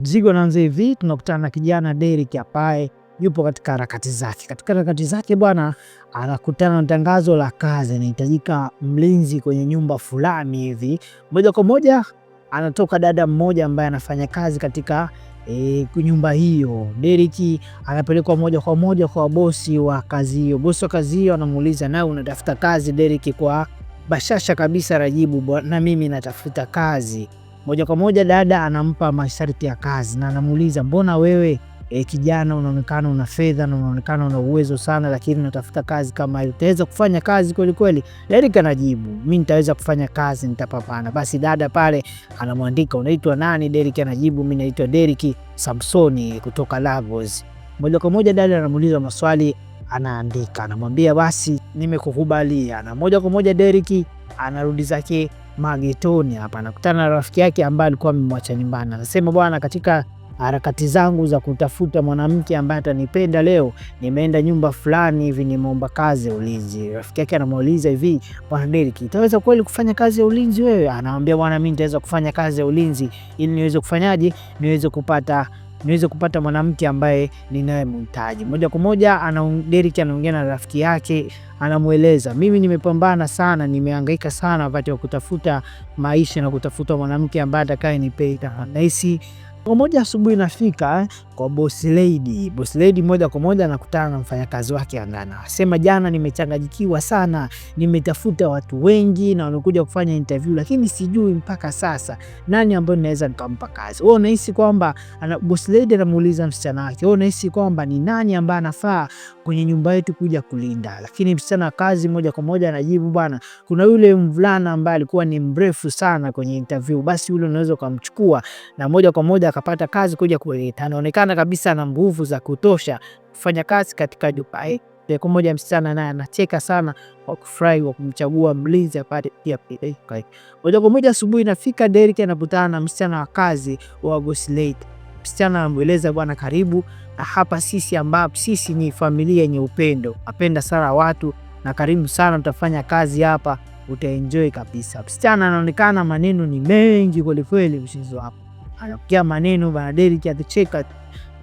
Mzigo unaanza hivi, tunakutana na kijana Derrick ambaye yupo katika harakati zake. Katika harakati zake bwana, anakutana na tangazo la kazi, inahitajika mlinzi kwenye nyumba fulani hivi. Moja kwa moja anatoka dada mmoja ambaye anafanya kazi katika nyumba hiyo. Derrick anapelekwa moja kwa moja kwa bosi wa kazi hiyo. Bosi wa kazi hiyo anamuuliza, na unatafuta kazi? Derrick kwa bashasha kabisa rajibu, na mimi natafuta kazi. Moja kwa moja dada anampa masharti ya kazi na anamuuliza, mbona wewe kijana unaonekana una fedha na unaonekana una uwezo sana, lakini unatafuta kazi kama hiyo, utaweza kufanya kazi kweli kweli? Derrick anajibu, mimi nitaweza kufanya kazi, nitapambana. Basi dada pale anamwandika, unaitwa nani? Derrick anajibu, mimi naitwa Derrick Samsoni kutoka Lagos. Moja kwa moja dada anamuuliza maswali, anaandika, anamwambia basi nimekukubalia. Na moja kwa moja Derrick anarudi zake magetoni. Hapa anakutana na rafiki yake ambaye alikuwa amemwacha nyumbani. Anasema, bwana, katika harakati zangu za kutafuta mwanamke ambaye atanipenda leo, nimeenda nyumba fulani hivi, nimeomba kazi ya ulinzi. Rafiki yake anamuuliza hivi, bwana Derrick, utaweza kweli kufanya kazi ya ulinzi wewe? Anamwambia, bwana, mimi nitaweza kufanya kazi ya ulinzi ili niweze kufanyaje, niweze kupata mwanamke ambaye ninayemhitaji. Moja kwa moja Derrick anaongea na rafiki yake, anamueleza, mimi nimepambana sana, nimehangaika sana wakati wa kutafuta maisha na kutafuta mwanamke ambaye atakayenipenda. Nahisi moja asubuhi nafika kwa boss lady. Boss lady moja kwa moja anakutana na mfanyakazi wake ndani. Anasema, jana nimechanganyikiwa sana, nimetafuta watu wengi na wamekuja kufanya interview, lakini sijui mpaka sasa nani ambaye ninaweza nikampa kazi. Wewe unahisi kwamba, boss lady anamuuliza msichana wake, wewe unahisi kwamba ni nani ambaye anafaa kwenye nyumba yetu kuja kulinda? Lakini msichana kazi moja kwa moja anajibu, bwana, kuna yule mvulana ambaye alikuwa ni mrefu sana kwenye interview, basi yule unaweza kumchukua. Na moja kwa moja akapata kazi kuja kuleta. Anaonekana kabisa na nguvu za kutosha kufanya kazi katika nyumba hii. Kwa moja msichana naye anacheka sana kwa kufurahi kwa kumchagua mlinzi apate pia. Moja kwa moja asubuhi nafika, Derrick anakutana na msichana wa kazi wa boss lady. Msichana anamueleza, bwana, karibu na hapa sisi ni familia yenye upendo, napenda sana watu na karibu sana, tutafanya kazi hapa, utaenjoy kabisa. Msichana anaonekana maneno ni mengi kweli kweli, mshizo hapo anaongea maneno, bwana Derrick atacheka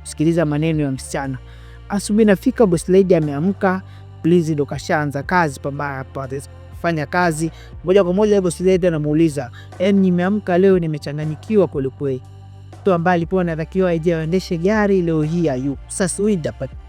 kusikiliza maneno ya msichana. Asubuhi nafika, boss lady ameamka, please ndo kashaanza kazi pambaya fanya kazi. Moja kwa moja boss lady anamuuliza, nimeamka leo nimechanganyikiwa kweli kweli, mtu ambaye alikuwa anatakiwa aje aendeshe gari leo hii hayupo. Sasa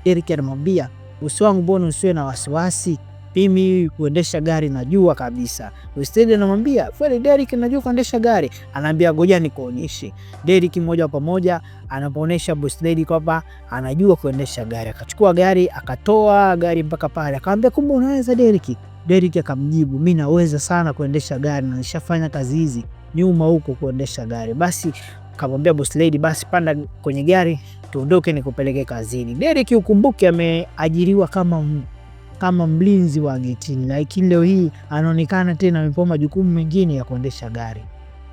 Derrick anamwambia, bosi wangu, mbona usiwe na wasiwasi, mimi kuendesha gari najua kabisa. Boss lady anamwambia, kweli Derrick najua kuendesha gari? Anaambia, ngoja nikuonyeshe. Derrick moja kwa moja anapoonyesha boss lady kwamba anajua kuendesha gari. Akachukua gari, akatoa gari mpaka pale, akamwambia, kumbe unaweza Derrick? Derrick akamjibu, mimi naweza sana kuendesha gari na nishafanya kazi hizi nyuma huko kuendesha gari. Basi akamwambia boss lady, basi panda kwenye gari tuondoke nikupeleke kazini. Derrick ukumbuke ameajiriwa kama mlinzi wa getini, lakini leo hii anaonekana tena amepewa majukumu mengine ya kuendesha gari.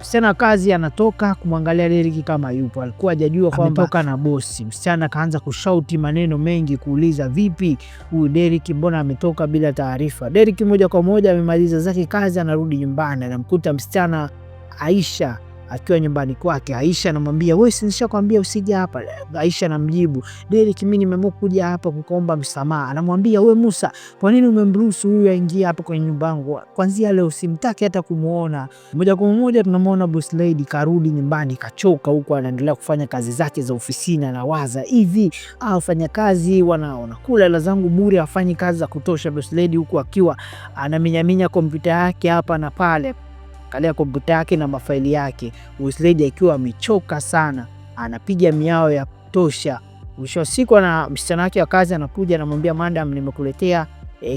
Msichana kazi anatoka kumwangalia Derrick kama yupo, alikuwa hajajua kwamba ametoka na bosi. Msichana kaanza kushauti maneno mengi, kuuliza, vipi huyu Derrick, mbona ametoka bila taarifa? Derrick moja kwa moja amemaliza zake kazi, anarudi nyumbani, anamkuta msichana Aisha akiwa nyumbani kwake. Aisha anamwambia, wewe si nishakwambia usije hapa? Aisha anamjibu, Derrick, mimi nimeamua kuja hapa kukuomba msamaha. Anamwambia, wewe Musa, kwa nini umemruhusu huyu aingie hapa kwenye nyumba yangu? Kwanza leo usimtaki hata kumuona. Moja kwa moja tunamwona boss lady karudi nyumbani kachoka, huko anaendelea kufanya kazi zake za ofisini. Anawaza hivi, wafanya kazi wanakula hela zangu bure, afanye kazi za kutosha. Boss lady huko akiwa anaminyaminya kompyuta yake hapa na pale, kalia kompyuta yake na mafaili yake. Boss lady akiwa amechoka sana, anapiga miao ya kutosha. Mwisho wa siku na msichana wake wa kazi anakuja, anamwambia, madam, nimekuletea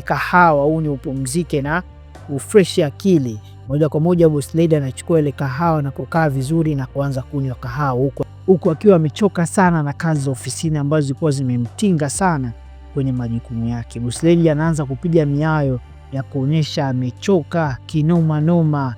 kahawa, uni upumzike na ufresh akili. Moja kwa moja boss lady anachukua ile kahawa na kukaa vizuri na kuanza kunywa kahawa huko akiwa amechoka sana na kazi za ofisini ambazo zilikuwa zimemtinga sana kwenye majukumu yake. Boss lady anaanza kupiga miao ya kuonyesha amechoka kinoma noma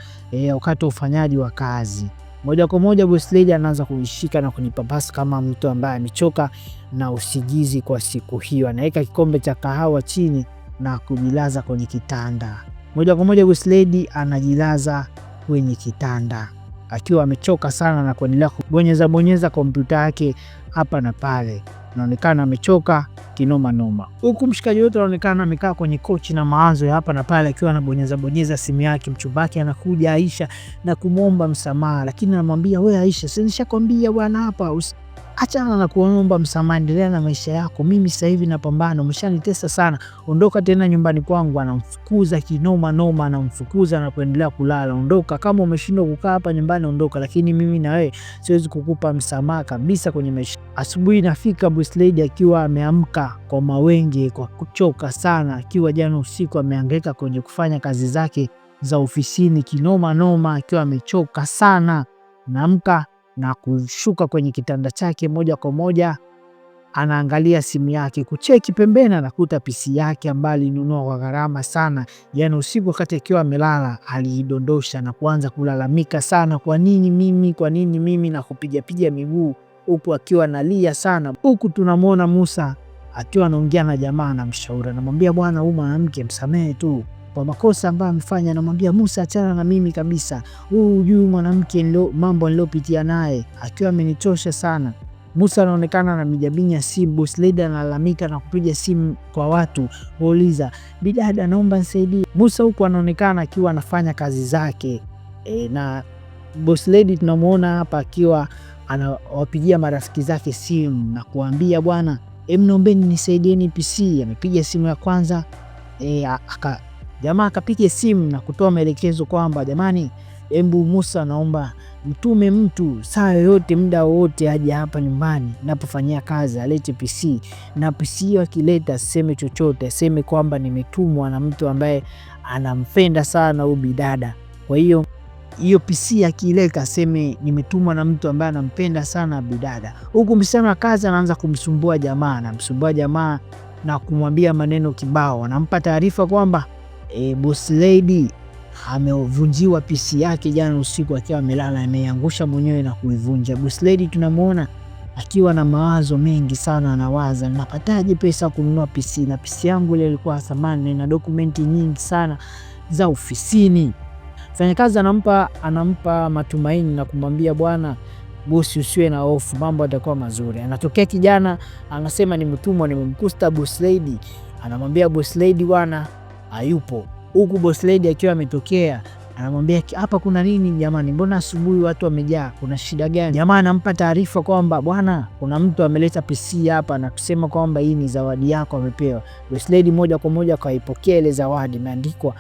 wakati wa ufanyaji wa kazi. Moja kwa moja boss lady anaanza kunishika na kunipapasa kama mtu ambaye amechoka na usingizi kwa siku hiyo. Anaweka kikombe cha kahawa chini na kujilaza kwenye kitanda. Moja kwa moja boss lady anajilaza kwenye kitanda. akiwa amechoka sana na kuendelea kubonyeza kompyuta yake hapa na pale. Anaonekana amechoka kinoma noma. Huku mshikaji wetu anaonekana amekaa kwenye kochi na mawazo ya hapa na pale, akiwa anabonyeza simu yake. Mchumbaki anakuja Aisha na kumwomba msamaha, lakini anamwambia wewe Aisha, si nishakwambia bwana hapa achana na kuomba msamaha, endelea na maisha yako. Mimi sasa hivi napambana, umeshanitesa sana, ondoka tena nyumbani kwangu. Anamfukuza kinoma noma, anamfukuza na kuendelea kulala. Ondoka, kama umeshindwa kukaa hapa nyumbani ondoka, lakini mimi na wewe siwezi kukupa msamaha kabisa kwenye maisha. Asubuhi inafika, Boss Lady akiwa ameamka kwa mawenge, kwa kuchoka sana, akiwa jana usiku amehangaika kwenye kufanya kazi zake za ofisini kinoma noma, akiwa amechoka sana. Naamka na kushuka kwenye kitanda chake, moja kwa moja anaangalia simu yake. Kucheki pembeni anakuta PC yake ambayo alinunua kwa gharama sana jana usiku. Wakati akiwa amelala aliidondosha na kuanza kulalamika sana, kwa nini mimi, na kupiga miguu huku akiwa analia sana. Huku tunamwona Musa akiwa anaongea na jamaa na mshauri, anamwambia bwana, huyu mwanamke msamehe tu kwa makosa ambayo amefanya. Anamwambia Musa, achana na mimi kabisa, huyu mwanamke mambo nilopitia naye akiwa amenichosha sana. Musa anaonekana anamijabinya simu. Boss Lady analalamika na kupiga simu kwa watu kuuliza, bidada naomba nisaidie. Musa huku anaonekana akiwa anafanya kazi zake na Boss Lady tunamuona hapa akiwa anawapigia marafiki zake simu na kuambia bwana, naombeni nisaidieni PC. Amepiga simu ya kwanza jamaa akapiga simu na kutoa maelekezo kwamba jamani, Musa naomba mtume mtu saa yoyote muda wowote aje hapa nyumbani napofanyia kazi, alete PC, na PC akileta aseme chochote, aseme kwamba nimetumwa na mtu ambaye anampenda sana huyu bidada. Kwa hiyo PC akileka aseme nimetumwa na mtu ambaye anampenda sana bidada. Huku msema kazi anaanza kumsumbua jamaa na kumwambia maneno kibao. Anampa taarifa kwamba Boss Lady amevunjiwa PC yake jana usiku akiwa amelala, ameangusha mwenyewe na kuivunja. Boss Lady tunamuona akiwa na mawazo mengi sana, anawaza napataje pesa kununua PC, na PC yangu ile ilikuwa thamani na dokumenti nyingi sana za ofisini. Mfanyakazi anampa matumaini na kumwambia bwana bosi, usiwe na hofu, mambo yatakuwa mazuri. Anatokea kijana anasema nimetumwa, nimemkusta Boss Lady. Anamwambia Boss Lady bwana hayupo. Huku Boss Lady akiwa ametokea anamwambia hapa kuna nini jamani, mbona asubuhi watu wamejaa, kuna shida gani? Jamaa anampa taarifa kwamba bwana, kuna mtu ameleta PC hapa na kusema kwamba hii ni zawadi yako amepewa. Boss Lady moja kwa moja kaipokea ile zawadi, imeandikwa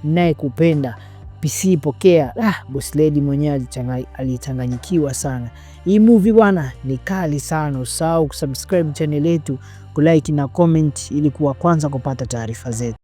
naye kupenda PC, pokea. Boss Lady mwenyewe alichanganyikiwa sana. Hii movie bwana ni kali sana. Usahau kusubscribe channel yetu, kulike na comment ili kuwa kwanza kupata taarifa zetu.